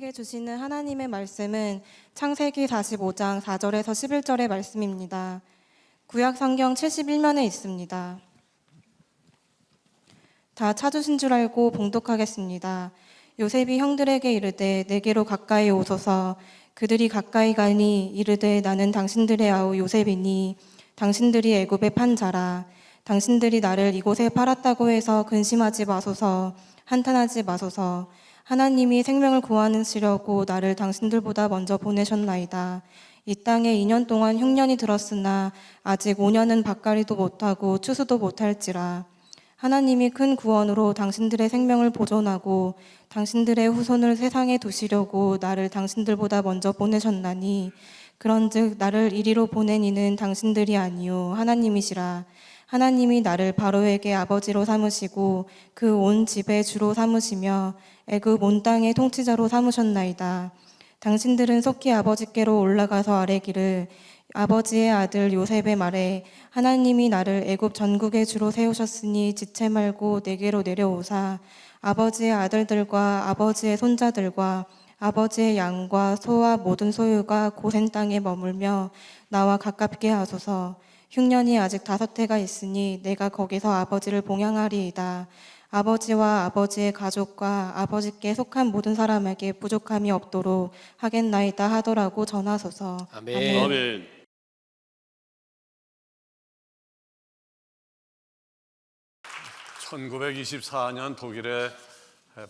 우리에게 주시는 하나님의 말씀은 창세기 45장 4절에서 11절의 말씀입니다. 구약 성경 71면에 있습니다. 다 찾으신 줄 알고 봉독하겠습니다. 요셉이 형들에게 이르되 내게로 가까이 오소서. 그들이 가까이 가니 이르되 나는 당신들의 아우 요셉이니 당신들이 애굽에 판 자라. 당신들이 나를 이곳에 팔았다고 해서 근심하지 마소서. 한탄하지 마소서. 하나님이 생명을 구하시려고 나를 당신들보다 먼저 보내셨나이다. 이 땅에 2년 동안 흉년이 들었으나 아직 5년은 밭갈이도 못하고 추수도 못할지라. 하나님이 큰 구원으로 당신들의 생명을 보존하고 당신들의 후손을 세상에 두시려고 나를 당신들보다 먼저 보내셨나니 그런즉 나를 이리로 보낸 이는 당신들이 아니요 하나님이시라. 하나님이 나를 바로에게 아버지로 삼으시고 그 온 집의 주로 삼으시며 애굽 온 땅의 통치자로 삼으셨나이다. 당신들은 속히 아버지께로 올라가서 아뢰기를 아버지의 아들 요셉의 말에 하나님이 나를 애굽 전국의 주로 세우셨으니 지체 말고 내게로 내려오사 아버지의 아들들과 아버지의 손자들과 아버지의 양과 소와 모든 소유가 고센 땅에 머물며 나와 가깝게 하소서. 흉년이 아직 5해가 있으니 내가 거기서 아버지를 봉양하리이다. 아버지와 아버지의 가족과 아버지께 속한 모든 사람에게 부족함이 없도록 하겠나이다 하더라고 전하소서. 아멘. 아멘. (1924년) 독일의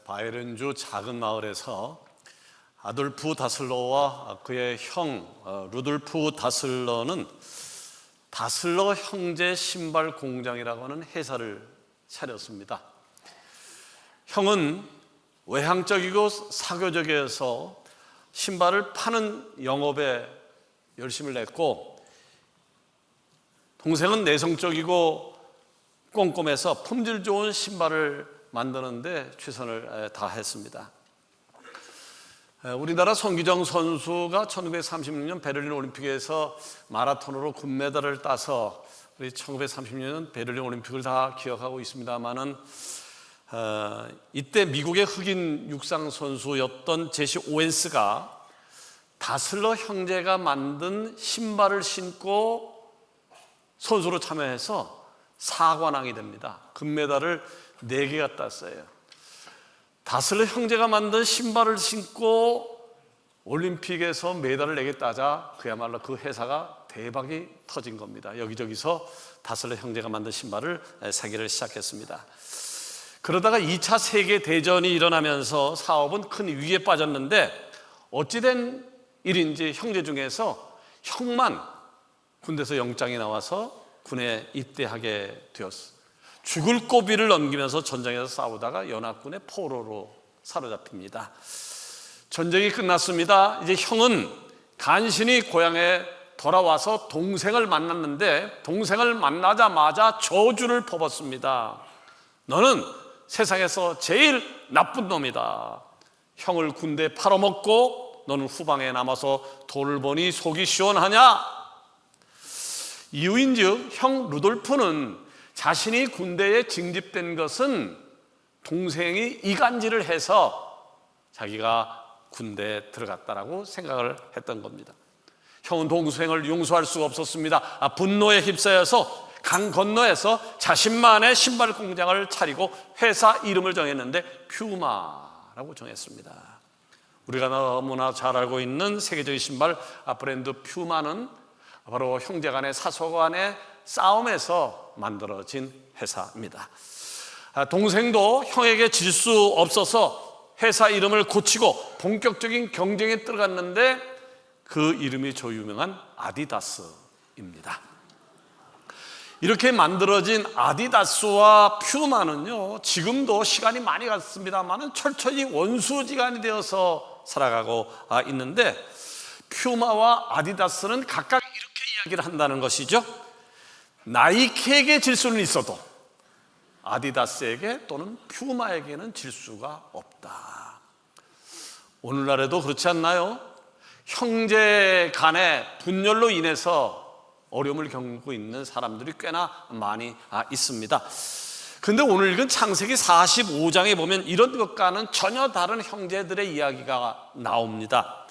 바이른주 작은 마을에서 아돌프 다슬러와 그의 형 루돌프 다슬러는 다슬러 형제 신발 공장이라고 하는 회사를 차렸습니다. 형은 외향적이고 사교적이어서 신발을 파는 영업에 열심을 냈고, 동생은 내성적이고 꼼꼼해서 품질 좋은 신발을 만드는데 최선을 다했습니다. 우리나라 손기정 선수가 1936년 베를린 올림픽에서 마라톤으로 금메달을 따서 우리 1936년 베를린 올림픽을 다 기억하고 있습니다만은 이때 미국의 흑인 육상 선수였던 제시 오웬스가 다슬러 형제가 만든 신발을 신고 선수로 참여해서 사관왕이 됩니다. 금메달을 4개가 땄어요. 다슬러 형제가 만든 신발을 신고 올림픽에서 메달을 4개 따자 그야말로 그 회사가 대박이 터진 겁니다. 여기저기서 다슬러 형제가 만든 신발을 사기를 시작했습니다. 그러다가 2차 세계대전이 일어나면서 사업은 큰 위기에 빠졌는데 어찌된 일인지 형제 중에서 형만 군대에서 영장이 나와서 군에 입대하게 되었어. 죽을 고비를 넘기면서 전장에서 싸우다가 연합군의 포로로 사로잡힙니다. 전쟁이 끝났습니다. 이제 형은 간신히 고향에 돌아와서 동생을 만났는데 동생을 만나자마자 저주를 퍼붓습니다. 너는 세상에서 제일 나쁜 놈이다. 형을 군대에 팔아먹고 너는 후방에 남아서 돈을 버니 속이 시원하냐? 이유인즉 형 루돌프는 자신이 군대에 징집된 것은 동생이 이간질을 해서 자기가 군대에 들어갔다라고 생각을 했던 겁니다. 형은 동생을 용서할 수가 없었습니다. 분노에 휩싸여서 강 건너에서 자신만의 신발 공장을 차리고 회사 이름을 정했는데 퓨마라고 정했습니다. 우리가 너무나 잘 알고 있는 세계적인 신발 브랜드 퓨마는 바로 형제간의 사소간의 싸움에서 만들어진 회사입니다. 동생도 형에게 질 수 없어서 회사 이름을 고치고 본격적인 경쟁에 들어갔는데 그 이름이 저 유명한 아디다스입니다. 이렇게 만들어진 아디다스와 퓨마는요, 지금도 시간이 많이 갔습니다만 철저히 원수지간이 되어서 살아가고 있는데, 퓨마와 아디다스는 각각 이렇게 이야기를 한다는 것이죠. 나이키에게 질 수는 있어도 아디다스에게 또는 퓨마에게는 질 수가 없다. 오늘날에도 그렇지 않나요? 형제 간의 분열로 인해서 어려움을 겪고 있는 사람들이 꽤나 많이 있습니다. 근데 오늘 읽은 창세기 45장에 보면 이런 것과는 전혀 다른 형제들의 이야기가 나옵니다.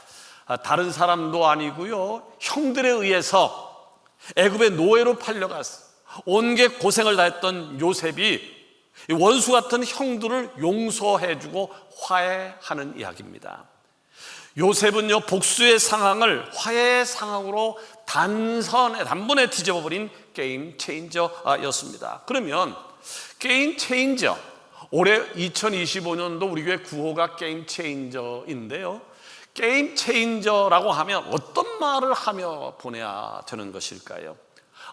다른 사람도 아니고요, 형들에 의해서 애굽의 노예로 팔려갔어. 온게 고생을 다했던 요셉이 원수 같은 형들을 용서해주고 화해하는 이야기입니다. 요셉은요, 복수의 상황을 화해의 상황으로 단번에 뒤집어버린 게임 체인저였습니다. 그러면 게임 체인저, 올해 2025년도 우리 교회 구호가 게임 체인저인데요, 게임 체인저라고 하면 어떤 말을 하며 보내야 되는 것일까요?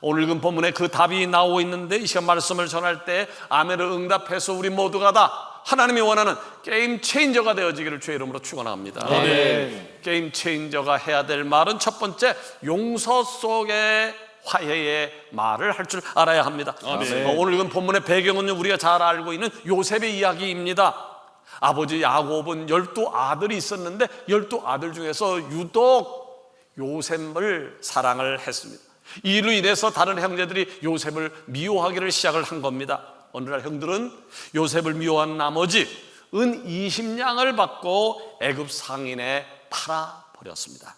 오늘 읽은 본문에 그 답이 나오고 있는데, 이 시간 말씀을 전할 때 아멘을 응답해서 우리 모두가 다 하나님이 원하는 게임 체인저가 되어지기를 주의 이름으로 축원합니다. 아멘. 게임 체인저가 해야 될 말은 첫 번째, 용서 속에 화해의 말을 할 줄 알아야 합니다. 아멘. 오늘 읽은 본문의 배경은 우리가 잘 알고 있는 요셉의 이야기입니다. 아버지 야곱은 12아들이 있었는데 12아들 중에서 유독 요셉을 사랑을 했습니다. 이로 인해서 다른 형제들이 요셉을 미워하기를 시작을 한 겁니다. 어느 날 형들은 요셉을 미워한 나머지 은 20냥을 받고 애굽 상인에 팔아버렸습니다.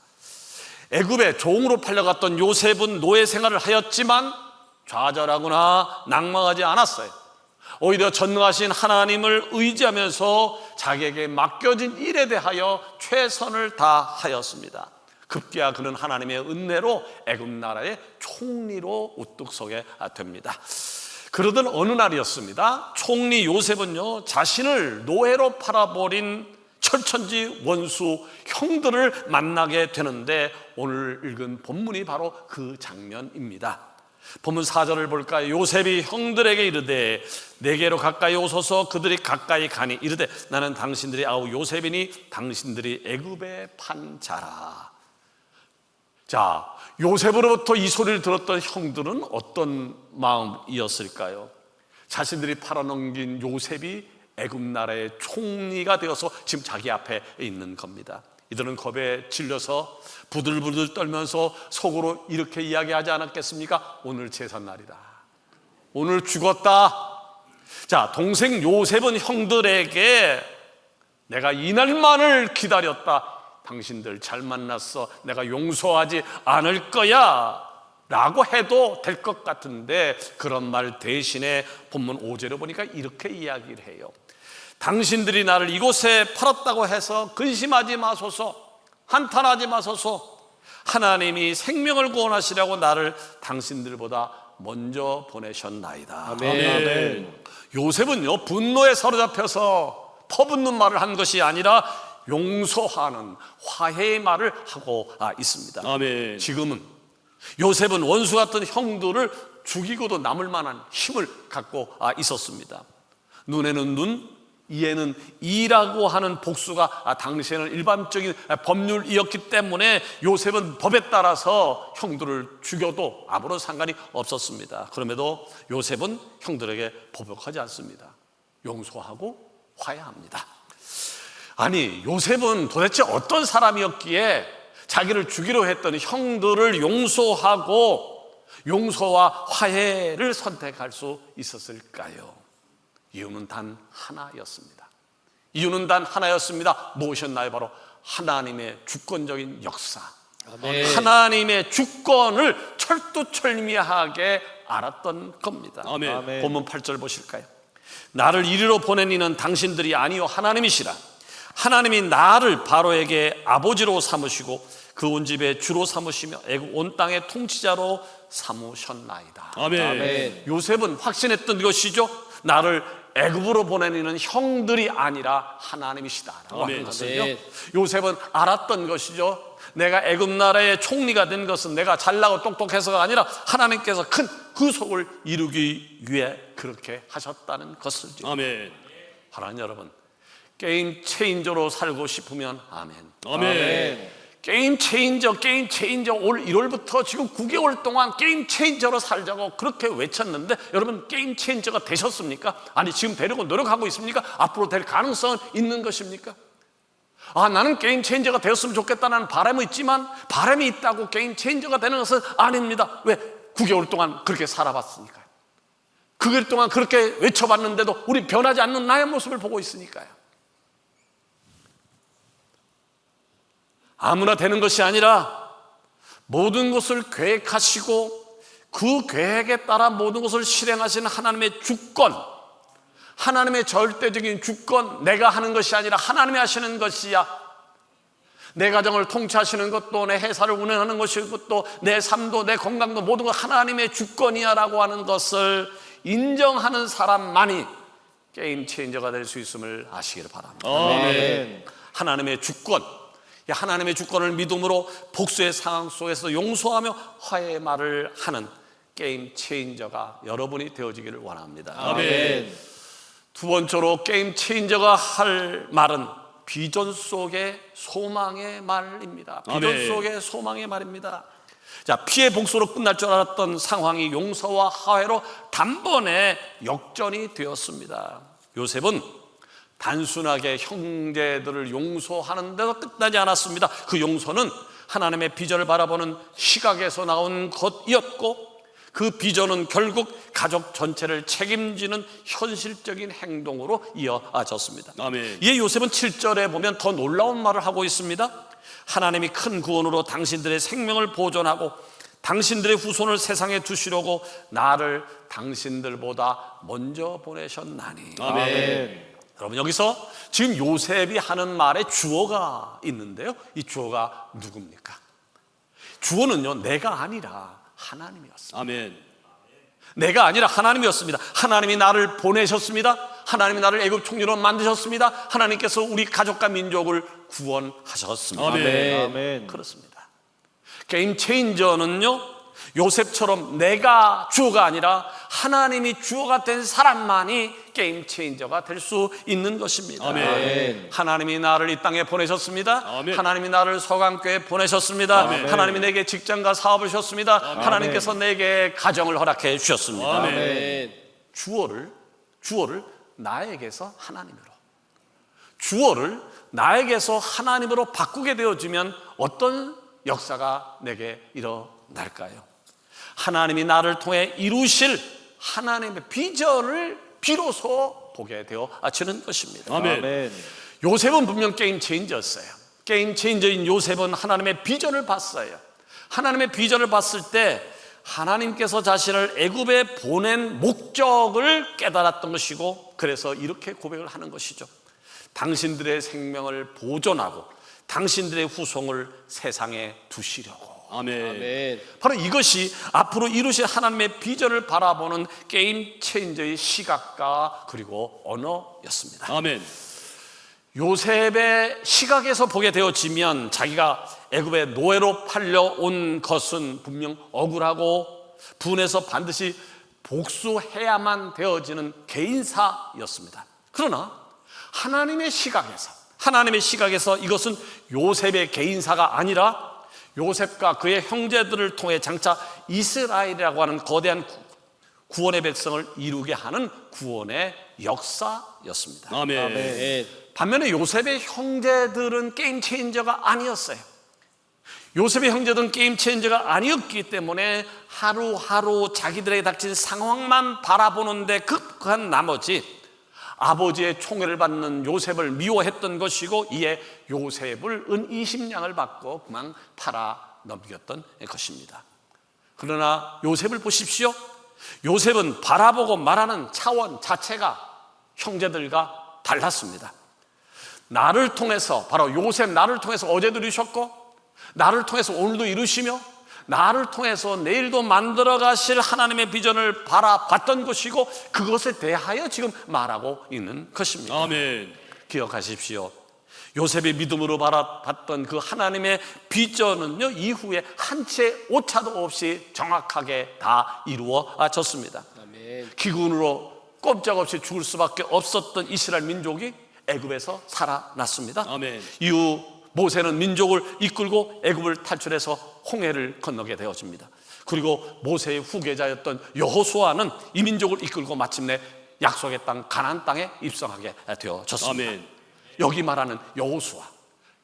애굽에 종으로 팔려갔던 요셉은 노예 생활을 하였지만 좌절하거나 낙망하지 않았어요. 오히려 전능하신 하나님을 의지하면서 자기에게 맡겨진 일에 대하여 최선을 다하였습니다. 급기야 그는 하나님의 은혜로 애굽 나라의 총리로 우뚝 서게 됩니다. 그러던 어느 날이었습니다. 총리 요셉은요, 자신을 노예로 팔아버린 철천지 원수 형들을 만나게 되는데, 오늘 읽은 본문이 바로 그 장면입니다. 본문 4절을 볼까요? 요셉이 형들에게 이르되 내게로 가까이 오소서. 그들이 가까이 가니 이르되 나는 당신들이 아우 요셉이니 당신들이 애굽에 판 자라. 자, 요셉으로부터 이 소리를 들었던 형들은 어떤 마음이었을까요? 자신들이 팔아넘긴 요셉이 애굽 나라의 총리가 되어서 지금 자기 앞에 있는 겁니다. 이들은 겁에 질려서 부들부들 떨면서 속으로 이렇게 이야기하지 않았겠습니까? 오늘 제삿날이다, 오늘 죽었다. 자, 동생 요셉은 형들에게 내가 이날만을 기다렸다, 당신들 잘 만났어, 내가 용서하지 않을 거야 라고 해도 될 것 같은데, 그런 말 대신에 본문 5절에 보니까 이렇게 이야기를 해요. 당신들이 나를 이곳에 팔았다고 해서 근심하지 마소서, 한탄하지 마소서. 하나님이 생명을 구원하시려고 나를 당신들보다 먼저 보내셨나이다. 아멘. 요셉은요, 분노에 사로잡혀서 퍼붓는 말을 한 것이 아니라 용서하는 화해의 말을 하고 있습니다. 아멘. 지금은 요셉은 원수 같은 형들을 죽이고도 남을 만한 힘을 갖고 있었습니다. 눈에는 눈, 이에는 이라고 하는 복수가 당시에는 일반적인 법률이었기 때문에 요셉은 법에 따라서 형들을 죽여도 아무런 상관이 없었습니다. 그럼에도 요셉은 형들에게 보복하지 않습니다. 용서하고 화해합니다. 아니, 요셉은 도대체 어떤 사람이었기에 자기를 죽이려 했던 형들을 용서하고 용서와 화해를 선택할 수 있었을까요? 이유는 단 하나였습니다. 이유는 단 하나였습니다. 무엇이었나요? 바로 하나님의 주권적인 역사. 아멘. 하나님의 주권을 철두철미하게 알았던 겁니다. 아멘. 본문 8절 보실까요? 나를 이리로 보낸 이는 당신들이 아니요 하나님이시라. 하나님이 나를 바로에게 아버지로 삼으시고 그 온 집의 주로 삼으시며 애굽 온 땅의 통치자로 삼으셨나이다. 아멘. 요셉은 확신했던 것이죠. 나를 애굽으로 보내는 형들이 아니라 하나님이시다라고 하는 것을요. 아멘. 요셉은 알았던 것이죠. 내가 애굽 나라의 총리가 된 것은 내가 잘나고 똑똑해서가 아니라 하나님께서 큰 구속을 이루기 위해 그렇게 하셨다는 것을요. 아멘. 하나님 여러분, 게임 체인저로 살고 싶으면 아멘. 아멘. 게임 체인저 올 1월부터 지금 9개월 동안 게임 체인저로 살자고 그렇게 외쳤는데, 여러분 게임 체인저가 되셨습니까? 아니, 지금 되려고 노력하고 있습니까? 앞으로 될 가능성은 있는 것입니까? 나는 게임 체인저가 되었으면 좋겠다는 바람이 있지만, 바람이 있다고 게임 체인저가 되는 것은 아닙니다. 왜? 9개월 동안 그렇게 살아봤으니까요. 그 길 동안 그렇게 외쳐봤는데도 우리 변하지 않는 나의 모습을 보고 있으니까요. 아무나 되는 것이 아니라 모든 것을 계획하시고 그 계획에 따라 모든 것을 실행하시는 하나님의 주권, 하나님의 절대적인 주권, 내가 하는 것이 아니라 하나님이 하시는 것이야. 내 가정을 통치하시는 것도, 내 회사를 운영하는 것도, 내 삶도, 내 건강도 모든 것 하나님의 주권이야 라고 하는 것을 인정하는 사람만이 게임 체인저가 될 수 있음을 아시기를 바랍니다. 아멘. 하나님의 주권, 하나님의 주권을 믿음으로 복수의 상황 속에서 용서하며 화해의 말을 하는 게임 체인저가 여러분이 되어지기를 원합니다. 아멘. 두 번째로 게임 체인저가 할 말은 비전 속의 소망의 말입니다. 비전 아멘. 속의 소망의 말입니다. 자, 피해 복수로 끝날 줄 알았던 상황이 용서와 화해로 단번에 역전이 되었습니다. 요셉은 단순하게 형제들을 용서하는 데서 끝나지 않았습니다. 그 용서는 하나님의 비전을 바라보는 시각에서 나온 것이었고, 그 비전은 결국 가족 전체를 책임지는 현실적인 행동으로 이어졌습니다. 아멘. 이에 요셉은 7절에 보면 더 놀라운 말을 하고 있습니다. 하나님이 큰 구원으로 당신들의 생명을 보존하고 당신들의 후손을 세상에 두시려고 나를 당신들보다 먼저 보내셨나니. 아멘. 여러분, 여기서 지금 요셉이 하는 말에 주어가 있는데요, 이 주어가 누굽니까? 주어는요, 내가 아니라 하나님이었습니다. 아멘. 내가 아니라 하나님이었습니다. 하나님이 나를 보내셨습니다. 하나님이 나를 애굽 총리로 만드셨습니다. 하나님께서 우리 가족과 민족을 구원하셨습니다. 아멘. 아멘. 그렇습니다. 게임 체인저는요, 요셉처럼 내가 주어가 아니라 하나님이 주어가 된 사람만이 게임 체인저가 될 수 있는 것입니다. 아멘. 하나님이 나를 이 땅에 보내셨습니다. 아멘. 하나님이 나를 서강교에 보내셨습니다. 아멘. 하나님이 내게 직장과 사업을 주셨습니다. 하나님께서 내게 가정을 허락해 주셨습니다. 아멘. 주어를 나에게서 하나님으로, 주어를 나에게서 하나님으로 바꾸게 되어지면 어떤 역사가 내게 일어날까요? 하나님이 나를 통해 이루실 하나님의 비전을 비로소 보게 되어지는 것입니다. 아멘. 아멘. 요셉은 분명 게임 체인저였어요. 게임 체인저인 요셉은 하나님의 비전을 봤어요. 하나님의 비전을 봤을 때 하나님께서 자신을 애굽에 보낸 목적을 깨달았던 것이고, 그래서 이렇게 고백을 하는 것이죠. 당신들의 생명을 보존하고 당신들의 후손을 세상에 두시려고. 아멘. 바로 이것이 앞으로 이루실 하나님의 비전을 바라보는 게임 체인저의 시각과 그리고 언어였습니다. 아멘. 요셉의 시각에서 보게 되어지면 자기가 애굽의 노예로 팔려온 것은 분명 억울하고 분해서 반드시 복수해야만 되어지는 개인사였습니다. 그러나 하나님의 시각에서 이것은 요셉의 개인사가 아니라 요셉과 그의 형제들을 통해 장차 이스라엘이라고 하는 거대한 구원의 백성을 이루게 하는 구원의 역사였습니다. 아멘. 아멘. 반면에 요셉의 형제들은 게임 체인저가 아니었어요. 요셉의 형제들은 게임 체인저가 아니었기 때문에 하루하루 자기들에게 닥친 상황만 바라보는데 급한 나머지 아버지의 총애를 받는 요셉을 미워했던 것이고, 이에 요셉을 은 20냥을 받고 그만 팔아 넘겼던 것입니다. 그러나 요셉을 보십시오. 요셉은 바라보고 말하는 차원 자체가 형제들과 달랐습니다. 나를 통해서, 바로 요셉 나를 통해서 어제도 이루셨고 나를 통해서 오늘도 이루시며 나를 통해서 내일도 만들어 가실 하나님의 비전을 바라봤던 것이고, 그것에 대하여 지금 말하고 있는 것입니다. 아멘. 기억하십시오. 요셉이 믿음으로 바라봤던 그 하나님의 비전은요, 이후에 한 채 오차도 없이 정확하게 다 이루어졌습니다. 아멘. 기근으로 꼼짝없이 죽을 수밖에 없었던 이스라엘 민족이 애굽에서 살아났습니다. 아멘. 이후 모세는 민족을 이끌고 애굽을 탈출해서 홍해를 건너게 되어집니다. 그리고 모세의 후계자였던 여호수아는 이 민족을 이끌고 마침내 약속의 땅 가나안 땅에 입성하게 되어졌습니다. 아멘. 여기 말하는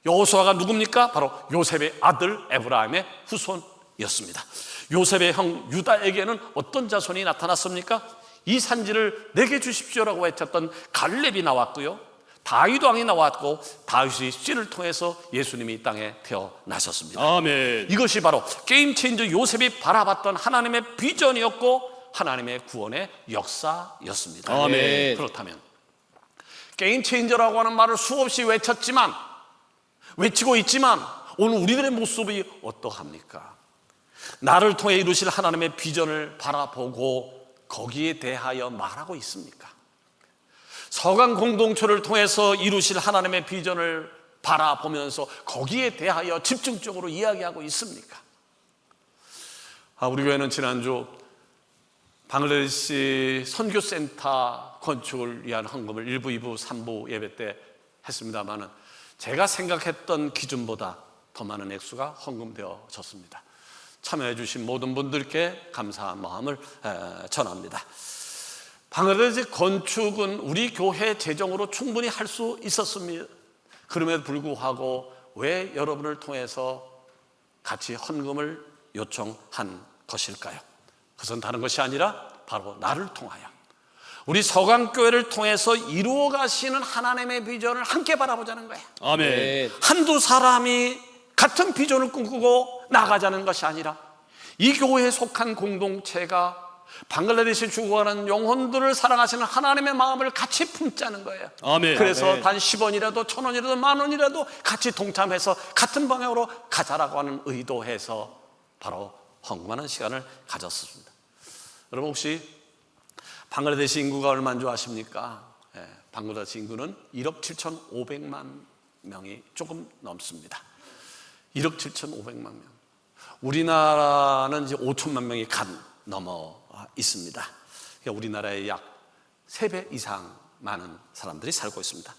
여호수아가 누굽니까? 바로 요셉의 아들 에브라임의 후손이었습니다. 요셉의 형 유다에게는 어떤 자손이 나타났습니까? 이 산지를 내게 주십시오라고 외쳤던 갈렙이 나왔고요, 다윗 왕이 나왔고, 다윗의 씨를 통해서 예수님이 이 땅에 태어나셨습니다. 아멘. 이것이 바로 게임 체인저 요셉이 바라봤던 하나님의 비전이었고 하나님의 구원의 역사였습니다. 아멘. 그렇다면 게임 체인저라고 하는 말을 수없이 외치고 있지만 오늘 우리들의 모습이 어떠합니까? 나를 통해 이루실 하나님의 비전을 바라보고 거기에 대하여 말하고 있습니까? 서강 공동체를 통해서 이루실 하나님의 비전을 바라보면서 거기에 대하여 집중적으로 이야기하고 있습니까? 우리 교회는 지난주 방글라데시 선교센터 건축을 위한 헌금을 1부, 2부, 3부 예배 때 했습니다마는 제가 생각했던 기준보다 더 많은 액수가 헌금되어졌습니다. 참여해 주신 모든 분들께 감사한 마음을 전합니다. 방글라데시 건축은 우리 교회 재정으로 충분히 할 수 있었습니다. 그럼에도 불구하고 왜 여러분을 통해서 같이 헌금을 요청한 것일까요? 그것은 다른 것이 아니라 바로 나를 통하여 우리 서강교회를 통해서 이루어 가시는 하나님의 비전을 함께 바라보자는 거예요. 아멘. 한두 사람이 같은 비전을 꿈꾸고 나가자는 것이 아니라 이 교회에 속한 공동체가 방글라데시에 죽어가는 영혼들을 사랑하시는 하나님의 마음을 같이 품자는 거예요. 아멘. 그래서 아멘. 단 10원이라도 1000원이라도 10,000원이라도 같이 동참해서 같은 방향으로 가자라고 하는 의도해서 바로 헌금하는 시간을 가졌습니다. 여러분 혹시 방글라데시 인구가 얼마인 줄 아십니까? 방글라데시 인구는 1억 7,500만 명이 조금 넘습니다. 1억 7,500만 명. 우리나라는 이제 5천만 명이 넘어 있습니다. 그러니까 우리나라의 약 3배 이상 많은 사람들이 살고 있습니다.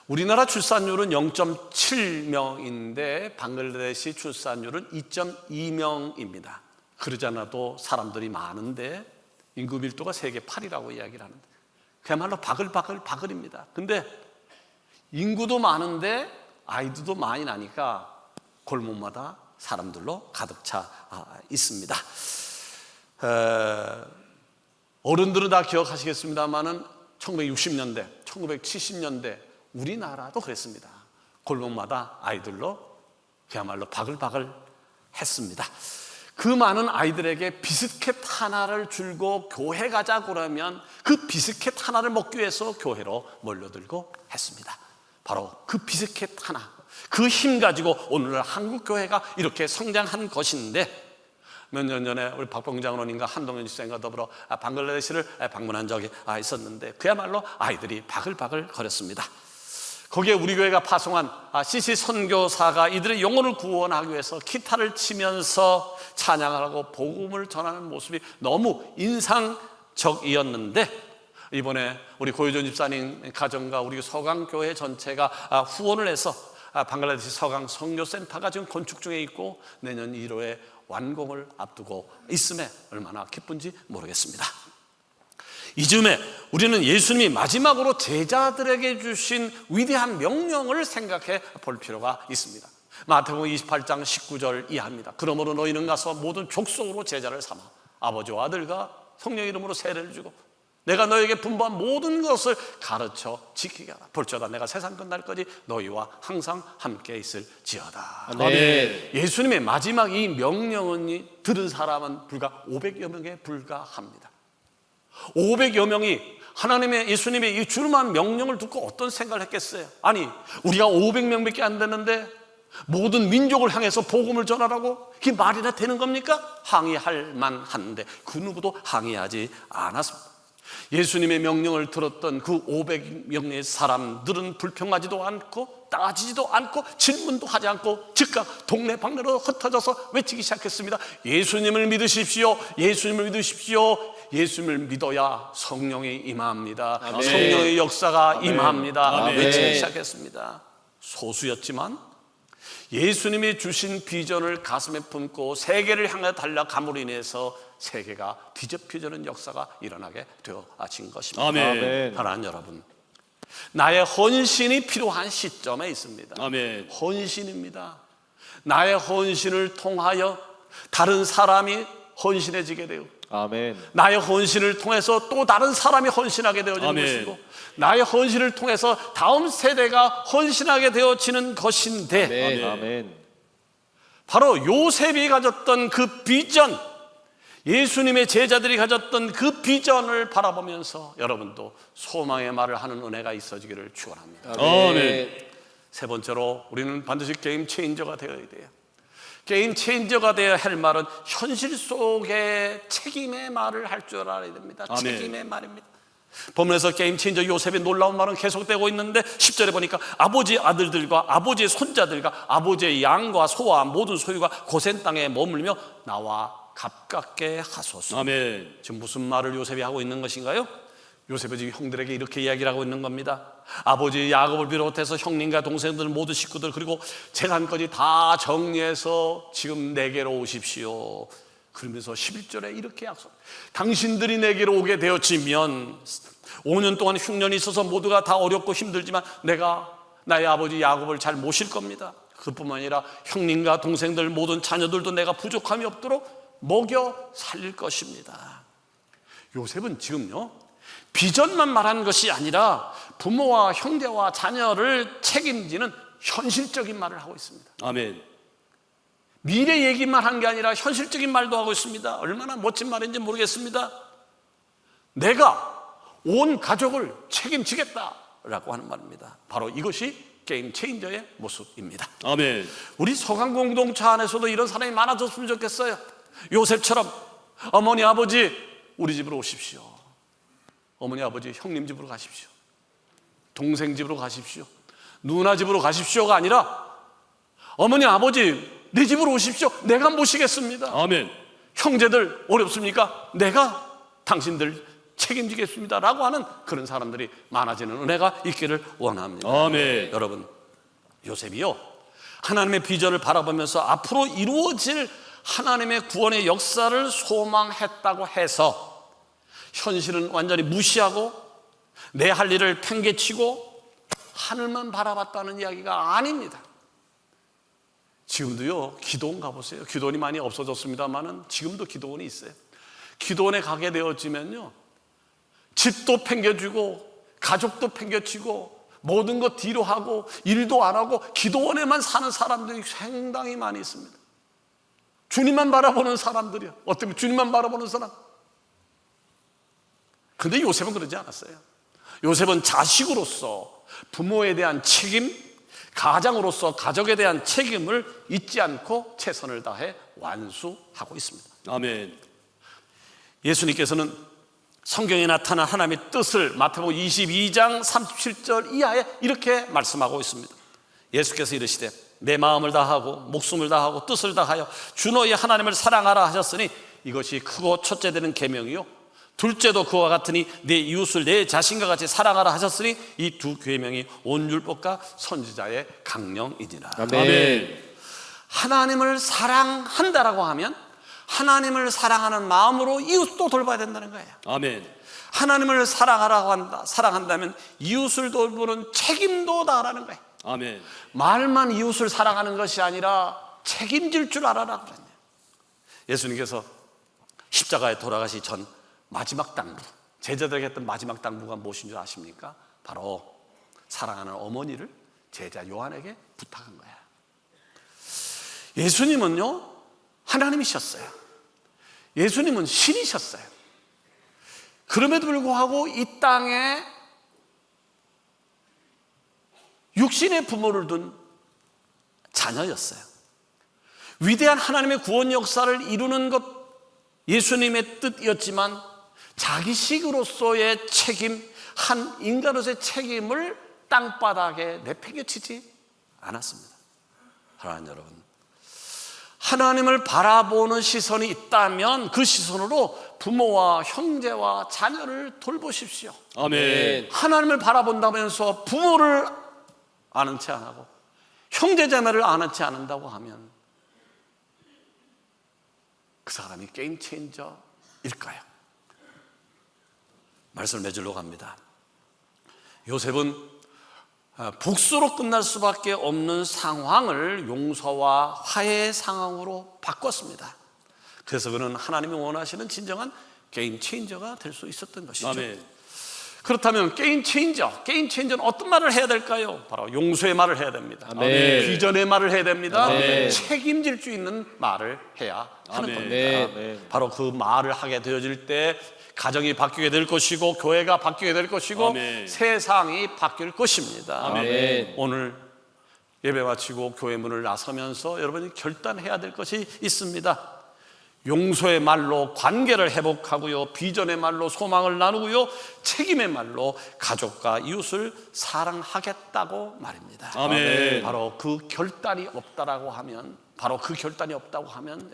우리나라 출산율은 0.7명인데 방글라데시 출산율은 2.2명입니다. 그러지 않아도 사람들이 많은데 인구 밀도가 세계 8위라고 이야기를 하는데 그야말로 바글입니다. 근데 인구도 많은데 아이들도 많이 나니까 골목마다 사람들로 가득 차 있습니다. 어른들은 다 기억하시겠습니다만은 1960년대, 1970년대 우리나라도 그랬습니다. 골목마다 아이들로 그야말로 바글 했습니다. 그 많은 아이들에게 비스켓 하나를 줄고 교회 가자고 그러면 그 비스켓 하나를 먹기 위해서 교회로 몰려들고 했습니다. 바로 그 비스켓 하나, 그 힘 가지고 오늘날 한국교회가 이렇게 성장한 것인데 몇 년 전에 우리 박봉 장로님과 한동현 집사님과 더불어 방글라데시를 방문한 적이 있었는데 그야말로 아이들이 바글 거렸습니다. 거기에 우리 교회가 파송한 CC 선교사가 이들의 영혼을 구원하기 위해서 기타를 치면서 찬양하고 복음을 전하는 모습이 너무 인상적이었는데 이번에 우리 고효전 집사님 가정과 우리 서강교회 전체가 후원을 해서 방글라데시 서강 선교센터가 지금 건축 중에 있고 내년 1월에 완공을 앞두고 있음에 얼마나 기쁜지 모르겠습니다. 이쯤에 우리는 예수님이 마지막으로 제자들에게 주신 위대한 명령을 생각해 볼 필요가 있습니다. 마태복음 28장 19절 이하입니다. 그러므로 너희는 가서 모든 족속으로 제자를 삼아 아버지와 아들과 성령 이름으로 세례를 주고 내가 너에게 분부한 모든 것을 가르쳐 지키게 하라. 볼지어다 내가 세상 끝날까지 너희와 항상 함께 있을지어다. 아멘. 예수님의 마지막 이 명령은 들은 사람은 불과 500여 명에 불과합니다. 500여 명이 하나님의 예수님의 이 주름한 명령을 듣고 어떤 생각을 했겠어요? 아니 우리가 500명밖에 안 되는데 모든 민족을 향해서 복음을 전하라고? 이게 말이나 되는 겁니까? 항의할 만한데 그 누구도 항의하지 않았습니다. 예수님의 명령을 들었던 그 500명의 사람들은 불평하지도 않고 따지지도 않고 질문도 하지 않고 즉각 동네 방네로 흩어져서 외치기 시작했습니다. 예수님을 믿으십시오. 예수님을 믿으십시오. 예수님을 믿어야 성령이 임합니다. 아멘. 성령의 역사가 아멘. 임합니다. 아멘. 외치기 시작했습니다. 소수였지만 예수님이 주신 비전을 가슴에 품고 세계를 향해 달려감으로 인해서 세계가 뒤집혀지는 역사가 일어나게 되어진 것입니다. 아멘. 사랑하는 여러분, 나의 헌신이 필요한 시점에 있습니다. 아멘. 헌신입니다. 나의 헌신을 통하여 다른 사람이 헌신해지게 되고 아멘. 나의 헌신을 통해서 또 다른 사람이 헌신하게 되어지는 아멘. 것이고, 나의 헌신을 통해서 다음 세대가 헌신하게 되어지는 것인데, 아멘. 아멘. 바로 요셉이 가졌던 그 비전, 예수님의 제자들이 가졌던 그 비전을 바라보면서 여러분도 소망의 말을 하는 은혜가 있어지기를 축원합니다. 아멘. 세 번째로 우리는 반드시 게임 체인저가 되어야 돼요. 게임 체인저가 되어야 할 말은 현실 속의 책임의 말을 할 줄 알아야 됩니다. 아멘. 책임의 말입니다. 본문에서 게임 체인저 요셉의 놀라운 말은 계속되고 있는데 10절에 보니까 아버지 아들들과 아버지의 손자들과 아버지의 양과 소와 모든 소유가 고센 땅에 머물며 나와 가깝게 하소서. 아멘. 지금 무슨 말을 요셉이 하고 있는 것인가요? 요셉이 지금 형들에게 이렇게 이야기를 하고 있는 겁니다. 아버지 야곱을 비롯해서 형님과 동생들 모든 식구들 그리고 재산까지 다 정리해서 지금 내게로 오십시오. 그러면서 11절에 이렇게 약속, 당신들이 내게로 오게 되어지면 5년 동안 흉년이 있어서 모두가 다 어렵고 힘들지만 내가 나의 아버지 야곱을 잘 모실 겁니다. 그뿐만 아니라 형님과 동생들 모든 자녀들도 내가 부족함이 없도록 먹여 살릴 것입니다. 요셉은 지금요 비전만 말하는 것이 아니라 부모와 형제와 자녀를 책임지는 현실적인 말을 하고 있습니다. 아멘. 미래 얘기만 한 게 아니라 현실적인 말도 하고 있습니다. 얼마나 멋진 말인지 모르겠습니다. 내가 온 가족을 책임지겠다라고 하는 말입니다. 바로 이것이 게임 체인저의 모습입니다. 아멘. 우리 서강 공동체 안에서도 이런 사람이 많아졌으면 좋겠어요. 요셉처럼 어머니 아버지 우리 집으로 오십시오. 어머니 아버지 형님 집으로 가십시오. 동생 집으로 가십시오. 누나 집으로 가십시오가 아니라 어머니 아버지 내 집으로 오십시오. 내가 모시겠습니다. 아멘. 형제들 어렵습니까? 내가 당신들 책임지겠습니다 라고 하는 그런 사람들이 많아지는 은혜가 있기를 원합니다. 아멘. 여러분, 요셉이요 하나님의 비전을 바라보면서 앞으로 이루어질 하나님의 구원의 역사를 소망했다고 해서 현실은 완전히 무시하고 내 할 일을 팽개치고 하늘만 바라봤다는 이야기가 아닙니다. 지금도요 기도원 가보세요. 기도원이 많이 없어졌습니다만은 지금도 기도원이 있어요. 기도원에 가게 되어지면요 집도 팽개주고 가족도 팽개치고 모든 것 뒤로 하고 일도 안 하고 기도원에만 사는 사람들이 상당히 많이 있습니다. 주님만 바라보는 사람들이요. 어떻게 보면 주님만 바라보는 사람. 근데 요셉은 그러지 않았어요. 요셉은 자식으로서 부모에 대한 책임, 가장으로서 가족에 대한 책임을 잊지 않고 최선을 다해 완수하고 있습니다. 아멘. 예수님께서는 성경에 나타난 하나님의 뜻을 마태복음 22장 37절 이하에 이렇게 말씀하고 있습니다. 예수께서 이르시되 내 마음을 다하고 목숨을 다하고 뜻을 다하여 주 너희 하나님을 사랑하라 하셨으니 이것이 크고 첫째 되는 계명이요 둘째도 그와 같으니 내 이웃을 내 자신과 같이 사랑하라 하셨으니 이 두 계명이 온 율법과 선지자의 강령이니라. 아멘. 하나님을 사랑한다라고 하면 하나님을 사랑하는 마음으로 이웃도 돌봐야 된다는 거예요. 아멘. 하나님을 사랑하라고 한다, 사랑한다면 이웃을 돌보는 책임도 다하라는 거예요. 아멘. 말만 이웃을 사랑하는 것이 아니라 책임질 줄 알아라고 그랬네요. 예수님께서 십자가에 돌아가시 전 마지막 당부, 제자들에게 했던 마지막 당부가 무엇인 줄 아십니까? 바로 사랑하는 어머니를 제자 요한에게 부탁한 거야. 예수님은요 하나님이셨어요. 예수님은 신이셨어요. 그럼에도 불구하고 이 땅에 육신의 부모를 둔 자녀였어요. 위대한 하나님의 구원 역사를 이루는 것 예수님의 뜻이었지만 자기식으로서의 책임, 한 인간으로서의 책임을 땅바닥에 내팽개치지 않았습니다. 사랑하는 여러분, 하나님을 바라보는 시선이 있다면 그 시선으로 부모와 형제와 자녀를 돌보십시오. 아멘. 하나님을 바라본다면서 부모를 아는 채 안 하고 형제 자매를 아는 채 않는다고 하면 그 사람이 게임 체인저일까요? 말씀을 맺으러 갑니다. 요셉은 복수로 끝날 수밖에 없는 상황을 용서와 화해의 상황으로 바꿨습니다. 그래서 그는 하나님이 원하시는 진정한 게임 체인저가 될 수 있었던 것이죠. 아멘. 그렇다면 게임 체인저는 어떤 말을 해야 될까요? 바로 용서의 말을 해야 됩니다. 아멘. 비전의 말을 해야 됩니다. 아멘. 책임질 수 있는 말을 해야 하는 아멘. 겁니다. 아멘. 바로 그 말을 하게 되어질 때 가정이 바뀌게 될 것이고 교회가 바뀌게 될 것이고 아멘. 세상이 바뀔 것입니다. 아멘. 오늘 예배 마치고 교회 문을 나서면서 여러분이 결단해야 될 것이 있습니다. 용서의 말로 관계를 회복하고요, 비전의 말로 소망을 나누고요, 책임의 말로 가족과 이웃을 사랑하겠다고 말입니다. 아멘. 바로 그 결단이 없다고 하면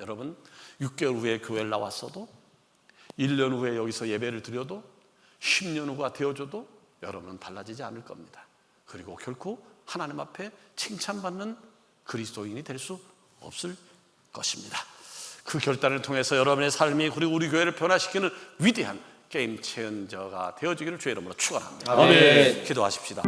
여러분 6개월 후에 교회를 나왔어도 1년 후에 여기서 예배를 드려도 10년 후가 되어줘도 여러분은 달라지지 않을 겁니다. 그리고 결코 하나님 앞에 칭찬받는 그리스도인이 될 수 없을 것입니다. 그 결단을 통해서 여러분의 삶이 그리고 우리 교회를 변화시키는 위대한 게임 체인저가 되어지기를 주의 이름으로 축원합니다. 아멘. 기도하십시다.